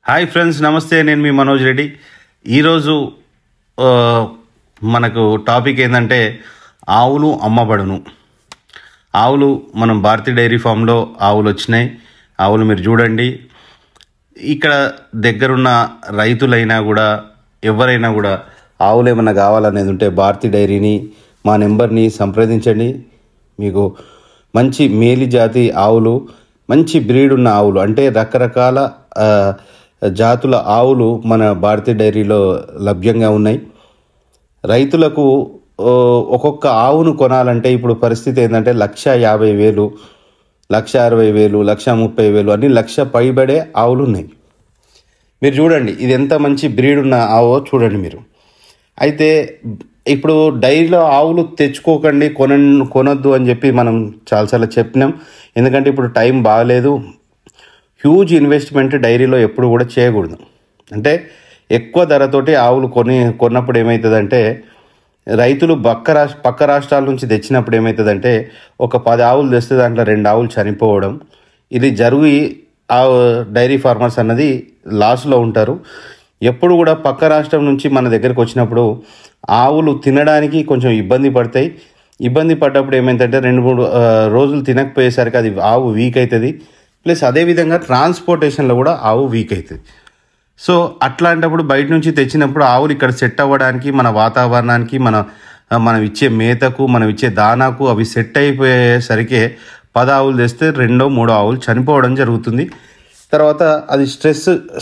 Hi friends, నమస్తే. నేను మీ మనోజ్ రెడ్డి. ఈరోజు ఆ, మనకు టాపిక్ ఏంటంటే ఆవులు అమ్మబడును. ఆవులు మనం భారతీ డైరీ ఫామ్లో ఆవులు వచ్చినాయి. ఆవులు మీరు చూడండి. ఇక్కడ దగ్గరున్న రైతులైనా కూడా ఎవరైనా కూడా ఆవులు ఏమన్నా కావాలనేది ఉంటే భారతీ డైరీని మా నెంబర్ని సంప్రదించండి. మీకు మంచి మేలి జాతి ఆవులు, మంచి బ్రీడ్ ఉన్న ఆవులు అంటే రకరకాల జాతుల ఆవులు మన భారతీ డైరీలో లభ్యంగా ఉన్నాయి. రైతులకు ఒక్కొక్క ఆవును కొనాలంటే ఇప్పుడు పరిస్థితి ఏంటంటే 1,50,000, 1,60,000, 1,30,000 అన్ని లక్ష పైబడే ఆవులు ఉన్నాయి. మీరు చూడండి, ఇది ఎంత మంచి బ్రీడ్ ఉన్న ఆవో చూడండి మీరు. అయితే ఇప్పుడు డైరీలో ఆవులు తెచ్చుకోకండి, కొనొద్దు అని చెప్పి మనం చాలాసార్లు చెప్పినాం. ఎందుకంటే ఇప్పుడు టైం బాగలేదు. హ్యూజ్ ఇన్వెస్ట్మెంట్ డైరీలో ఎప్పుడు కూడా చేయకూడదు. అంటే ఎక్కువ ధరతోటి ఆవులు కొన్నప్పుడు ఏమవుతుందంటే రైతులు పక్క రాష్ట్రాల నుంచి తెచ్చినప్పుడు ఏమవుతుందంటే ఒక 10 ఆవులు తెస్తే దాంట్లో 2 ఆవులు చనిపోవడం, ఇది జరిగి డైరీ ఫార్మర్స్ అన్నది లాస్లో ఉంటారు. ఎప్పుడు కూడా పక్క రాష్ట్రం నుంచి మన దగ్గరికి వచ్చినప్పుడు ఆవులు తినడానికి కొంచెం ఇబ్బంది పడతాయి. ఇబ్బంది పడ్డప్పుడు ఏమైందంటే 2-3 రోజులు తినకపోయేసరికి అది ఆవు వీక్ అవుతుంది. ప్లస్ అదేవిధంగా ట్రాన్స్పోర్టేషన్లో కూడా ఆవు వీక్ అవుతుంది. సో అట్లాంటప్పుడు బయట నుంచి తెచ్చినప్పుడు ఆవులు ఇక్కడ సెట్ అవ్వడానికి, మన వాతావరణానికి, మనం ఇచ్చే మేతకు, మనం ఇచ్చే దానాకు అవి సెట్ అయిపోయేసరికి 10 ఆవులు తెస్తే 2-3 ఆవులు చనిపోవడం జరుగుతుంది. తర్వాత అది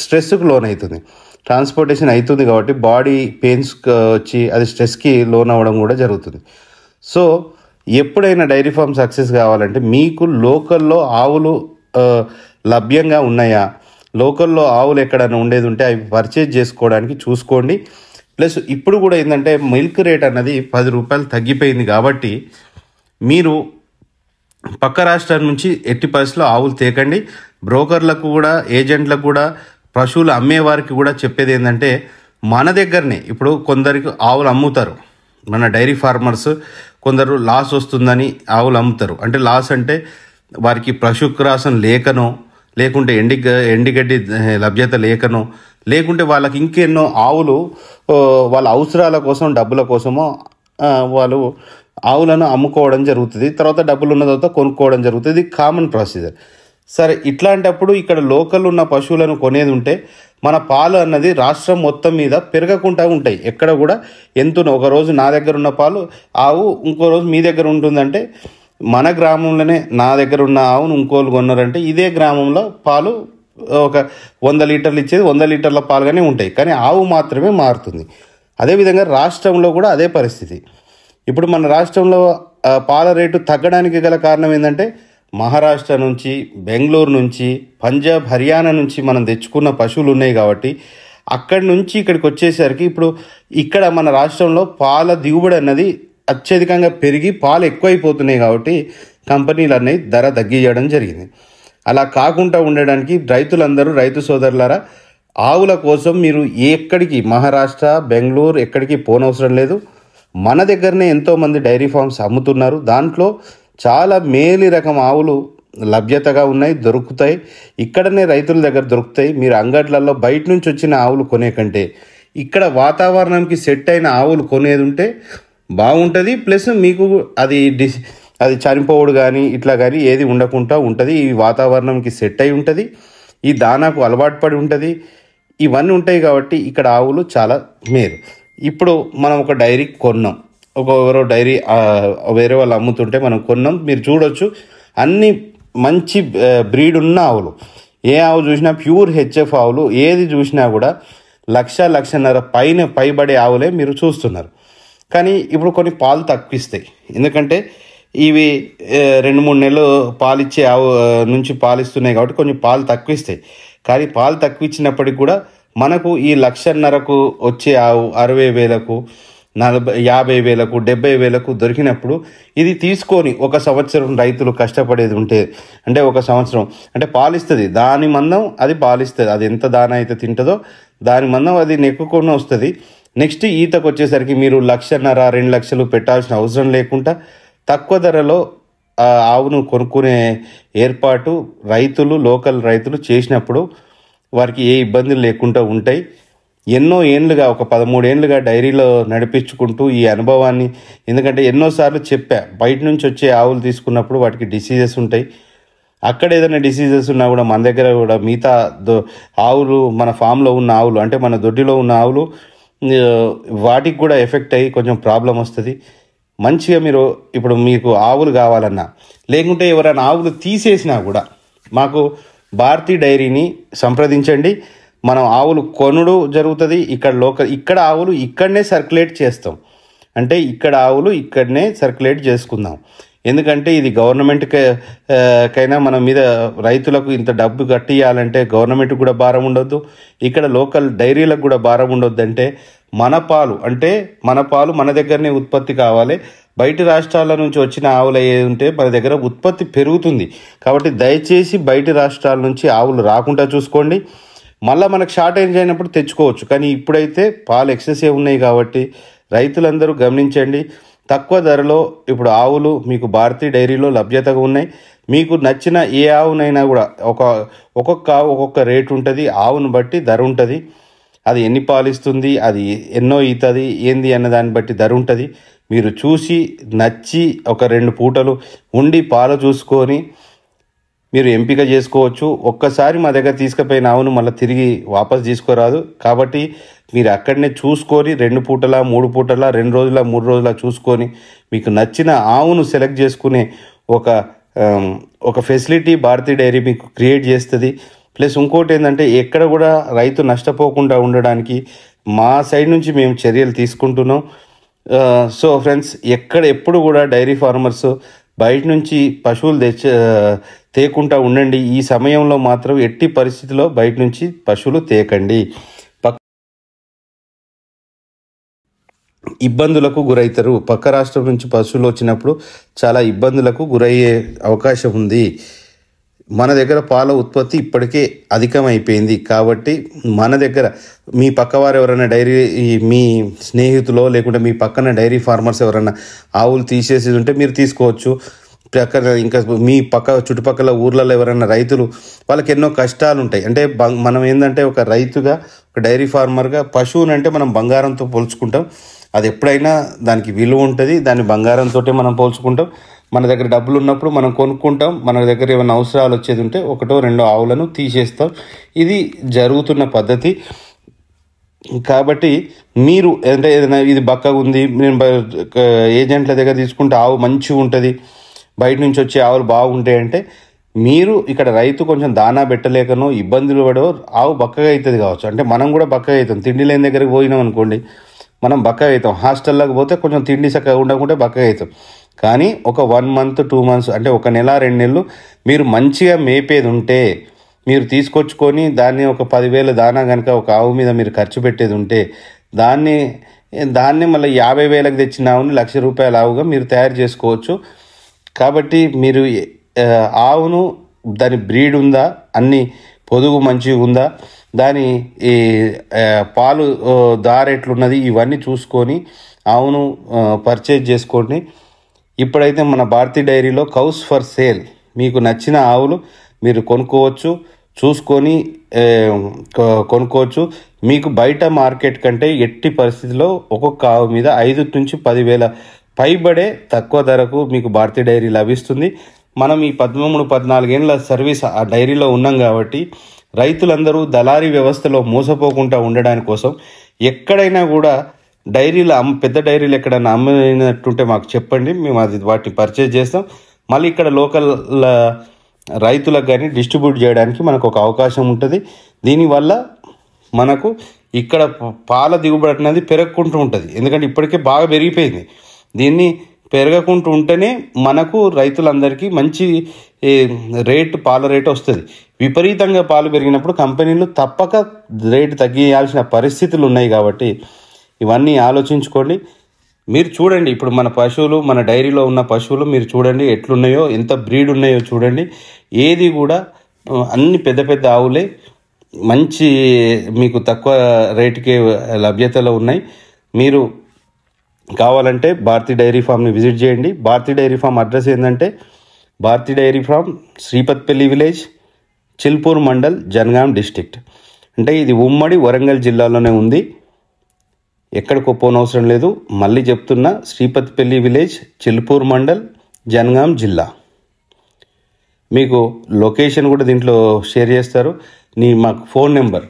స్ట్రెస్కు లోన్ అవుతుంది. ట్రాన్స్పోర్టేషన్ అవుతుంది కాబట్టి బాడీ పెయిన్స్ వచ్చి అది స్ట్రెస్కి లోన్ అవ్వడం కూడా జరుగుతుంది. సో ఎప్పుడైనా డైరీ ఫామ్ సక్సెస్ కావాలంటే మీకు లోకల్లో ఆవులు లభ్యంగా ఉన్నాయా, లోకల్లో ఆవులు ఎక్కడైనా ఉండేది ఉంటే అవి పర్చేజ్ చేసుకోవడానికి చూసుకోండి. ప్లస్ ఇప్పుడు కూడా ఏంటంటే మిల్క్ రేట్ అన్నది 10 రూపాయలు తగ్గిపోయింది కాబట్టి మీరు పక్క రాష్ట్రాల నుంచి ఎట్టి పరిస్థితుల్లో ఆవులు తేకండి. బ్రోకర్లకు కూడా, ఏజెంట్లకు కూడా, పశువులు అమ్మేవారికి కూడా చెప్పేది ఏంటంటే మన దగ్గరనే ఇప్పుడు కొందరికి ఆవులు అమ్ముతారు. మన డైరీ ఫార్మర్స్ కొందరు లాస్ వస్తుందని ఆవులు అమ్ముతారు. అంటే లాస్ అంటే వారికి పశుగ్రాసం లేకనో, లేకుంటే ఎండిగడ్డి లభ్యత లేకనో, లేకుంటే వాళ్ళకి ఇంకెన్నో ఆవులు వాళ్ళ అవసరాల కోసం, డబ్బుల కోసమో వాళ్ళు ఆవులను అమ్ముకోవడం జరుగుతుంది. తర్వాత డబ్బులు ఉన్న తర్వాత కొనుక్కోవడం జరుగుతుంది. ఇది కామన్ ప్రొసీజర్. సరే, ఇట్లాంటప్పుడు ఇక్కడ లోకల్ ఉన్న పశువులను కొనేది ఉంటే మన పాలు అన్నది రాష్ట్రం మొత్తం మీద పెరగకుండా ఉంటాయి. ఎక్కడ కూడా ఎంతునో ఒకరోజు నా దగ్గర ఉన్న పాలు ఆవు ఇంకో రోజు మీ దగ్గర ఉంటుందంటే, మన గ్రామంలోనే నా దగ్గర ఉన్న ఆవును ఇంకోళ్ళు కొన్నారంటే ఇదే గ్రామంలో పాలు ఒక 100 లీటర్లు ఇచ్చేది 100 లీటర్ల పాలుగానే ఉంటాయి, కానీ ఆవు మాత్రమే మారుతుంది. అదేవిధంగా రాష్ట్రంలో కూడా అదే పరిస్థితి. ఇప్పుడు మన రాష్ట్రంలో పాల రేటు తగ్గడానికి గల కారణం ఏంటంటే మహారాష్ట్ర నుంచి, బెంగళూరు నుంచి, పంజాబ్, హర్యానా నుంచి మనం తెచ్చుకున్న పశువులు ఉన్నాయి కాబట్టి అక్కడి నుంచి ఇక్కడికి వచ్చేసరికి ఇప్పుడు ఇక్కడ మన రాష్ట్రంలో పాల దిగుబడి అన్నది అత్యధికంగా పెరిగి పాలు ఎక్కువైపోతున్నాయి కాబట్టి కంపెనీలు అనేవి ధర తగ్గించడం జరిగింది. అలా కాకుండా ఉండడానికి రైతులందరూ, రైతు సోదరులారా, ఆవుల కోసం మీరు ఎక్కడికి మహారాష్ట్ర, బెంగళూరు ఎక్కడికి పోనవసరం లేదు. మన దగ్గరనే ఎంతోమంది డైరీ ఫార్మ్స్ అమ్ముతున్నారు. దాంట్లో చాలా మేలి రకం ఆవులు లభ్యతగా ఉన్నాయి, దొరుకుతాయి. ఇక్కడనే రైతుల దగ్గర దొరుకుతాయి. మీరు అంగడ్లలో బయట నుంచి వచ్చిన ఆవులు కొనే కంటే ఇక్కడ వాతావరణంకి సెట్ అయిన ఆవులు కొనేది ఉంటే బాగుంటుంది. ప్లస్ మీకు అది చనిపోవడు కానీ ఇట్లా కానీ ఏది ఉండకుండా ఉంటుంది. ఈ వాతావరణంకి సెట్ అయి ఉంటుంది, ఈ దానాకు అలవాటు పడి ఉంటుంది, ఇవన్నీ ఉంటాయి కాబట్టి ఇక్కడ ఆవులు చాలా మేలు. ఇప్పుడు మనం ఒక డైరీ కొన్నాం, ఎవరో డైరీ వేరే వాళ్ళు అమ్ముతుంటే మనం కొన్నాం. మీరు చూడొచ్చు, అన్ని మంచి బ్రీడ్ ఉన్న ఆవులు. ఏ ఆవు చూసినా ప్యూర్ హెచ్ఎఫ్ ఆవులు, ఏది చూసినా కూడా 1,00,000-1,50,000 పైబడే ఆవులే మీరు చూస్తున్నారు. కానీ ఇప్పుడు కొన్ని పాలు తక్కువిస్తాయి. ఎందుకంటే ఇవి 2-3 నెలలు పాలిచ్చే ఆవు నుంచి పాలిస్తున్నాయి కాబట్టి కొంచెం పాలు తక్కువిస్తాయి. కానీ పాలు తక్కువ ఇచ్చినప్పటికి కూడా మనకు ఈ 1,50,000కు వచ్చే ఆవు 60,000కు, 50,000కు, 70,000కు దొరికినప్పుడు ఇది తీసుకొని ఒక సంవత్సరం రైతులు కష్టపడేది ఉంటే, అంటే ఒక సంవత్సరం అంటే పాలిస్తుంది, దాని మందం అది పాలిస్తుంది. అది ఎంత దాన అయితే తింటుందో దాని మందం అది నెక్కుకొని వస్తుంది. నెక్స్ట్ ఈతకు వచ్చేసరికి మీరు 1,50,000, 2 లక్షలు పెట్టాల్సిన అవసరం లేకుండా తక్కువ ధరలో ఆవును కొనుక్కునే ఏర్పాటు లోకల్ రైతులు చేసినప్పుడు వారికి ఏ ఇబ్బందులు లేకుండా ఉంటాయి. ఎన్నో ఏండ్లుగా ఒక 13 ఏండ్లుగా డైరీలో నడిపించుకుంటూ ఈ అనుభవాన్ని, ఎందుకంటే ఎన్నోసార్లు చెప్పా, బయట నుంచి వచ్చే ఆవులు తీసుకున్నప్పుడు వాటికి డిసీజెస్ ఉంటాయి. అక్కడ ఏదైనా డిసీజెస్ ఉన్నా కూడా మన దగ్గర కూడా మిగతా ఆవులు, మన ఫామ్లో ఉన్న ఆవులు అంటే మన దొడ్డిలో ఉన్న ఆవులు వాటికి కూడా ఎఫెక్ట్ అయ్యి కొంచెం ప్రాబ్లం వస్తుంది. మంచిగా మీరు ఇప్పుడు మీకు ఆవులు కావాలన్నా, లేకుంటే ఎవరైనా ఆవులు తీసేసినా కూడా మాకు భారతీ డైరీని సంప్రదించండి. మనం ఆవులు కొనుడు జరుగుతుంది. ఇక్కడ ఆవులు ఇక్కడనే సర్క్యులేట్ చేస్తాం. అంటే ఇక్కడ ఆవులు ఇక్కడనే సర్క్యులేట్ చేసుకుందాం. ఎందుకంటే ఇది గవర్నమెంట్కైనా మన మీద రైతులకు ఇంత డబ్బు కట్టియాలంటే గవర్నమెంట్కి కూడా భారం ఉండొద్దు, ఇక్కడ లోకల్ డైరీలకు కూడా భారం ఉండొద్దు. అంటే మన పాలు మన దగ్గరనే ఉత్పత్తి కావాలి. బయట రాష్ట్రాల నుంచి వచ్చిన ఆవులు ఏది ఉంటే మన దగ్గర ఉత్పత్తి పెరుగుతుంది. కాబట్టి దయచేసి బయట రాష్ట్రాల నుంచి ఆవులు రాకుండా చూసుకోండి. మళ్ళీ మనకు షార్టేజ్ అయినప్పుడు తెచ్చుకోవచ్చు. కానీ ఇప్పుడైతే పాలు ఎక్సెసివ్ ఉన్నాయి కాబట్టి రైతులందరూ గమనించండి. తక్కువ ధరలో ఇప్పుడు ఆవులు మీకు భారతీ డైరీలో లభ్యతగా ఉన్నాయి. మీకు నచ్చిన ఏ ఆవునైనా కూడా ఒక్కొక్క ఆవు ఒక్కొక్క రేటు ఉంటుంది. ఆవును బట్టి ధర ఉంటుంది. అది ఎన్ని పాలు ఇస్తుంది, అది ఎన్నో ఈతుంది ఏంది అన్న దాన్ని బట్టి ధర ఉంటుంది. మీరు చూసి నచ్చి ఒక 2 పూటలు ఉండి పాలు చూసుకొని మీరు ఎంపిక చేసుకోవచ్చు. ఒక్కసారి మా దగ్గర తీసుకుపోయిన ఆవును మళ్ళీ తిరిగి వాపస్ తీసుకోరాదు. కాబట్టి మీరు అక్కడనే చూసుకొని 2 పూటల 3 పూటల 2 రోజుల 3 రోజుల చూసుకొని మీకు నచ్చిన ఆవును సెలెక్ట్ చేసుకునే ఒక ఫెసిలిటీ భారతీ డైరీ మీకు క్రియేట్ చేస్తుంది. ప్లస్ ఇంకోటి ఏంటంటే ఎక్కడ కూడా రైతు నష్టపోకుండా ఉండడానికి మా సైడ్ నుంచి మేము చర్యలు తీసుకుంటున్నాం. సో ఫ్రెండ్స్, ఎప్పుడు కూడా డైరీ ఫార్మర్స్ బయట నుంచి పశువులు తేకుండా ఉండండి. ఈ సమయంలో మాత్రం ఎట్టి పరిస్థితిలో బయట నుంచి పశువులు తేకండి. ఇబ్బందులకు గురవుతారు. పక్క రాష్ట్రం నుంచి పశువులు వచ్చినప్పుడు చాలా ఇబ్బందులకు గురయ్యే అవకాశం ఉంది. మన దగ్గర పాల ఉత్పత్తి ఇప్పటికే అధికమైపోయింది. కాబట్టి మన దగ్గర మీ పక్కవారు ఎవరైనా మీ స్నేహితులో లేకుంటే మీ పక్కన డైరీ ఫార్మర్స్ ఎవరైనా ఆవులు తీసేసి ఉంటే మీరు తీసుకోవచ్చు. ఇంకా మీ చుట్టుపక్కల ఊర్లలో ఎవరైనా రైతులు, వాళ్ళకి ఎన్నో కష్టాలు ఉంటాయి. అంటే మనం ఏంటంటే ఒక రైతుగా, ఒక డైరీ ఫార్మర్గా పశువునంటే మనం బంగారంతో పోల్చుకుంటాం. అది ఎప్పుడైనా దానికి విలువ ఉంటుంది. దాన్ని బంగారంతో మనం పోల్చుకుంటాం. మన దగ్గర డబ్బులు ఉన్నప్పుడు మనం కొనుక్కుంటాం. మన దగ్గర ఏమైనా అవసరాలు వచ్చేది ఉంటే 1-2 ఆవులను తీసేస్తాం. ఇది జరుగుతున్న పద్ధతి. కాబట్టి మీరు అంటే ఏదైనా ఇది బక్కగా ఉంది, నేను ఏజెంట్ల దగ్గర తీసుకుంటే ఆవు మంచిగా ఉంటుంది, బయట నుంచి వచ్చే ఆవులు బాగుంటాయి అంటే మీరు ఇక్కడ రైతు కొంచెం దానా పెట్టలేకనో ఇబ్బందులు పడో ఆవు బక్కగా అవుతుంది కావచ్చు. అంటే మనం కూడా బక్కగా అవుతాం. తిండి లేని దగ్గరికి పోయినాం అనుకోండి, మనం బక్కగా అవుతాం. హాస్టల్లోకి పోతే కొంచెం తిండి చక్కగా ఉండకుంటే బక్కగా అవుతాం. కానీ ఒక 1 మంత్ 2 మంత్స్ అంటే 1 నెల 2 నెలలు మీరు మంచిగా మేపేది ఉంటే, మీరు తీసుకొచ్చుకొని దాన్ని ఒక 10,000 దానా కనుక ఒక ఆవు మీద మీరు ఖర్చు పెట్టేది ఉంటే, దాన్ని మళ్ళీ 50,000కి తెచ్చిన ఆవుని ₹1,00,000 ఆవుగా మీరు తయారు చేసుకోవచ్చు. కాబట్టి మీరు ఆవును దాని బ్రీడ్ ఉందా, అన్ని పొదుగు మంచిగా ఉందా, దాని పాలు దారి ఎట్లున్నది, ఇవన్నీ చూసుకొని ఆవును పర్చేజ్ చేసుకోండి. ఇప్పుడైతే మన భారతీ డైరీలో కౌస్ ఫర్ సేల్, మీకు నచ్చిన ఆవులు మీరు కొనుక్కోవచ్చు, చూసుకొని కొనుక్కోవచ్చు. మీకు బయట మార్కెట్ కంటే ఎట్టి పరిస్థితిలో ఒక్కొక్క ఆవు మీద 5 నుంచి 10,000 పైబడే తక్కువ ధరకు మీకు భారతీ డైరీ లభిస్తుంది. మనం ఈ 13-14 ఏళ్ళ సర్వీస్ ఆ డైరీలో ఉన్నాం కాబట్టి రైతులందరూ దళారీ వ్యవస్థలో మోసపోకుండా ఉండడానికి కోసం ఎక్కడైనా కూడా డైరీలు పెద్ద డైరీలు ఎక్కడైనా అమ్మినట్టుంటే మాకు చెప్పండి, మేము వాటిని పర్చేజ్ చేస్తాం. మళ్ళీ ఇక్కడ లోకల్ రైతులకు కానీ డిస్ట్రిబ్యూట్ చేయడానికి మనకు ఒక అవకాశం ఉంటుంది. దీనివల్ల మనకు ఇక్కడ పాల దిగుబడి అనేది పెరగకుంటూ ఉంటుంది. ఎందుకంటే ఇప్పటికే బాగా పెరిగిపోయింది. దీన్ని పెరగకుంటూ ఉంటేనే మనకు రైతులందరికీ మంచి పాల రేటు వస్తుంది. విపరీతంగా పాలు పెరిగినప్పుడు కంపెనీలు తప్పక రేటు తగ్గియాల్సిన పరిస్థితులు ఉన్నాయి. కాబట్టి ఇవన్నీ ఆలోచించుకోండి. మీరు చూడండి, ఇప్పుడు మన పశువులు, మన డైరీలో ఉన్న పశువులు మీరు చూడండి ఎట్లున్నాయో, ఎంత బ్రీడ్ ఉన్నాయో చూడండి. ఏది కూడా అన్ని పెద్ద పెద్ద ఆవులే, మంచి మీకు తక్కువ రేటుకే లభ్యతలో ఉన్నాయి. మీరు కావాలంటే భారతీ డైరీ ఫామ్ని విజిట్ చేయండి. భారతీ డైరీ ఫామ్ అడ్రస్ ఏంటంటే Bharati dairy farm, Sripatpalli village, Chilpur mandal, Jangaon district. అంటే ఇది ఉమ్మడి వరంగల్ జిల్లాలోనే ఉంది, ఎక్కడికి పోనవసరం లేదు. మళ్ళీ చెప్తున్నా, శ్రీపతిపల్లి విలేజ్, చిలుపూర్ మండల్, జనగాం జిల్లా. మీకు లొకేషన్ కూడా దీంట్లో షేర్ చేస్తారు. మాకు ఫోన్ నెంబర్,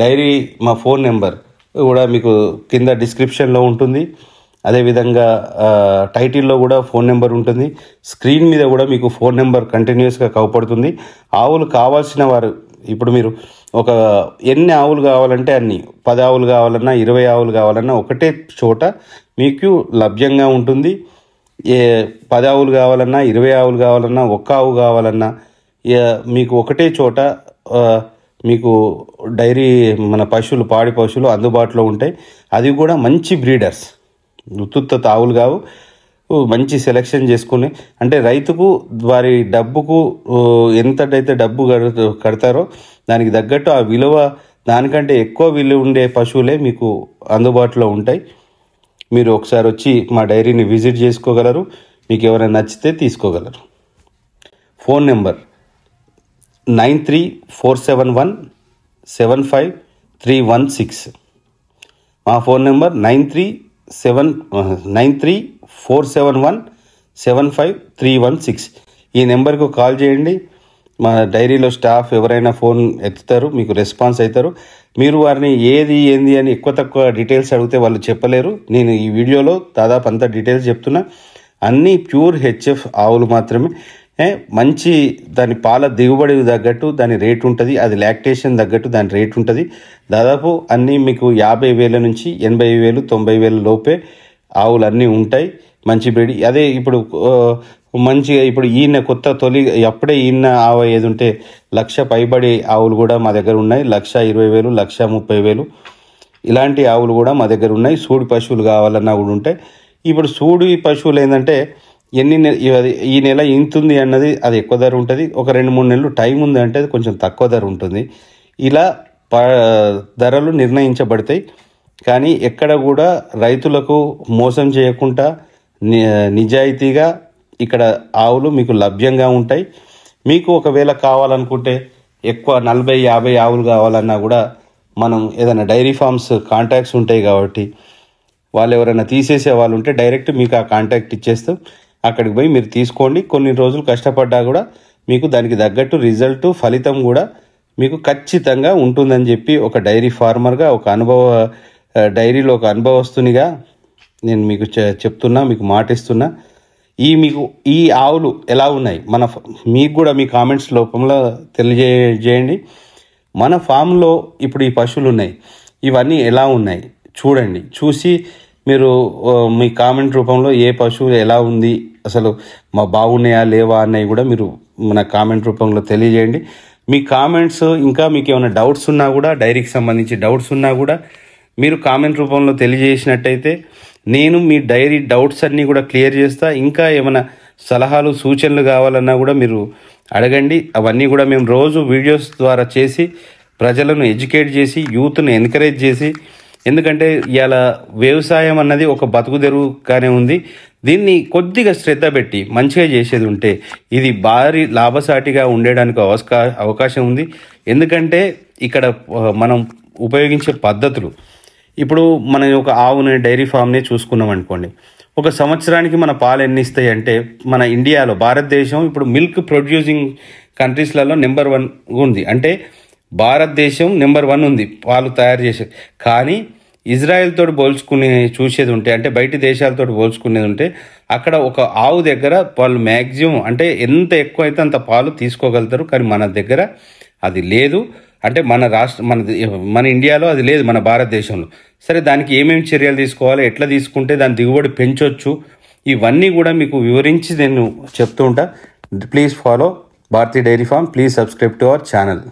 డైరీ మా ఫోన్ నెంబర్ కూడా మీకు కింద డిస్క్రిప్షన్లో ఉంటుంది. అదేవిధంగా టైటిల్లో కూడా ఫోన్ నెంబర్ ఉంటుంది. స్క్రీన్ మీద కూడా మీకు ఫోన్ నెంబర్ కంటిన్యూస్గా కవపడుతుంది. ఆవులు కావాల్సిన వారు, ఇప్పుడు మీరు ఒక ఎన్ని ఆవులు కావాలంటే అన్ని, 10 ఆవులు కావాలన్నా 20 ఆవులు కావాలన్నా ఒకటే చోట మీకు లభ్యంగా ఉంటుంది. 10 ఆవులు కావాలన్నా 20 ఆవులు కావాలన్నా ఒక్క ఆవు కావాలన్నా మీకు ఒకటే చోట మీకు డైరీ మన పశువులు, పాడి పశువులు అందుబాటులో ఉంటాయి. అది కూడా మంచి బ్రీడర్స్, ఉత్తుత్త ఆవులు కావు, మంచి సెలెక్షన్ చేసుకుని, అంటే రైతుకు వారి డబ్బుకు ఎంతటైతే డబ్బు కడతారో దానికి తగ్గట్టు ఆ విలువ, దానికంటే ఎక్కువ విలువ ఉండే పశువులే మీకు అందుబాటులో ఉంటాయి. మీరు ఒకసారి వచ్చి మా డైరీని విజిట్ చేసుకోగలరు. మీకు ఎవరైనా నచ్చితే తీసుకోగలరు. Phone number 9347175316. మా ఫోన్ నెంబర్ 9347175316. ఈ నెంబర్కు కాల్ చేయండి. మా డైరీలో స్టాఫ్ ఎవరైనా ఫోన్ ఎత్తుతారు, మీకు రెస్పాన్స్ అవుతారు. మీరు వారిని ఏంది అని ఎక్కువ తక్కువ డీటెయిల్స్ అడిగితే వాళ్ళు చెప్పలేరు. నేను ఈ వీడియోలో దాదాపు అంత డీటెయిల్స్ చెప్తున్నా. అన్నీ ప్యూర్ హెచ్ఎఫ్ ఆవులు మాత్రమే. మంచి దాని పాల దిగుబడి తగ్గట్టు దాని రేటు ఉంటుంది, అది లాక్టేషన్ తగ్గట్టు దాని రేటు ఉంటుంది. దాదాపు అన్నీ మీకు 50,000 నుంచి 80,000, 90,000 లోపే ఆవులు అన్నీ ఉంటాయి. మంచి బ్రీడ్. అదే ఇప్పుడు మంచిగా ఇప్పుడు ఈయన కొత్త అప్పుడే ఈయన ఆవు ఏది ఉంటే 1,00,000 పైబడి ఆవులు కూడా మా దగ్గర ఉన్నాయి. 1,20,000, 1,30,000 ఇలాంటి ఆవులు కూడా మా దగ్గర ఉన్నాయి. సూడి పశువులు కావాలన్నా కూడా ఉంటాయి. ఇప్పుడు సూడి పశువులు ఏంటంటే ఈ నెల ఇంతుంది అన్నది అది ఎక్కువ ధర ఉంటుంది. ఒక 2-3 నెలలు టైం ఉంది అంటే అది కొంచెం తక్కువ ధర ఉంటుంది. ఇలా ధరలు నిర్ణయించబడతాయి. కానీ ఎక్కడ కూడా రైతులకు మోసం చేయకుండా నిజాయితీగా ఇక్కడ ఆవులు మీకు లభ్యంగా ఉంటాయి. మీకు ఒకవేళ కావాలనుకుంటే ఎక్కువ 40-50 ఆవులు కావాలన్నా కూడా మనం ఏదైనా డైరీ ఫార్మ్స్ కాంటాక్ట్స్ ఉంటాయి కాబట్టి వాళ్ళు ఎవరైనా తీసేసే వాళ్ళు ఉంటే డైరెక్ట్ మీకు ఆ కాంటాక్ట్ ఇచ్చేస్తాం. అక్కడికి పోయి మీరు తీసుకోండి. కొన్ని రోజులు కష్టపడ్డా కూడా మీకు దానికి తగ్గట్టు రిజల్ట్, ఫలితం కూడా మీకు ఖచ్చితంగా ఉంటుందని చెప్పి ఒక డైరీ ఫార్మర్గా, ఒక డైరీలో ఒక అనుభవస్తునిగా నేను మీకు చెప్తున్నా, మీకు మాటిస్తున్నా. మీకు ఈ ఆవులు ఎలా ఉన్నాయి మీకు కూడా మీ కామెంట్స్ రూపంలో తెలియజేయండి. మన ఫామ్లో ఇప్పుడు ఈ పశువులు ఉన్నాయి, ఇవన్నీ ఎలా ఉన్నాయి చూడండి. చూసి మీరు మీ కామెంట్ రూపంలో ఏ పశువు ఎలా ఉంది, అసలు బాగున్నాయా లేవా అన్నవి కూడా మీరు మన కామెంట్ రూపంలో తెలియజేయండి. మీ కామెంట్స్ ఇంకా మీకు ఏమైనా డౌట్స్ ఉన్నా కూడా, డైరీకి సంబంధించి డౌట్స్ ఉన్నా కూడా మీరు కామెంట్ రూపంలో తెలియజేసినట్టయితే నేను మీ డైరీ డౌట్స్ అన్నీ కూడా క్లియర్ చేస్తా. ఇంకా ఏమైనా సలహాలు, సూచనలు కావాలన్నా కూడా మీరు అడగండి. అవన్నీ కూడా మేము రోజు వీడియోస్ ద్వారా చేసి ప్రజలను ఎడ్యుకేట్ చేసి, యూత్ను ఎంకరేజ్ చేసి, ఎందుకంటే ఇవాళ వ్యవసాయం అన్నది ఒక బతుకు తెరువుగానే ఉంది. దీన్ని కొద్దిగా శ్రద్ధ పెట్టి మంచిగా చేసేది ఉంటే ఇది భారీ లాభసాటిగా ఉండడానికి అవకాశం ఉంది. ఎందుకంటే ఇక్కడ మనం ఉపయోగించే పద్ధతులు, ఇప్పుడు మనం ఒక ఆవుని డైరీ ఫామ్ని చూసుకున్నాం అనుకోండి, ఒక సంవత్సరానికి మన పాలు ఎన్ని ఇస్తాయి అంటే మన ఇండియాలో, భారతదేశం ఇప్పుడు మిల్క్ ప్రొడ్యూసింగ్ కంట్రీస్లలో నెంబర్ 1 ఉంది. అంటే భారతదేశం నెంబర్ 1 ఉంది పాలు తయారు చేసే. కానీ ఇజ్రాయెల్ తోటి చూసేది ఉంటే, అంటే బయటి దేశాలతో పోల్చుకునేది ఉంటే, అక్కడ ఒక ఆవు దగ్గర వాళ్ళు మ్యాక్సిమం అంటే ఎంత ఎక్కువ అయితే అంత పాలు తీసుకోగలుగుతారు. కానీ మన దగ్గర అది లేదు. అంటే మన ఇండియాలో అది లేదు, మన భారతదేశంలో. సరే, దానికి ఏమేమి చర్యలు తీసుకోవాలి, ఎట్లా తీసుకుంటే దాని దిగుబడి పెంచవచ్చు, ఇవన్నీ కూడా మీకు వివరించి నేను చెప్తూ ఉంటా. Please follow Bharati dairy farm. Please subscribe to our channel.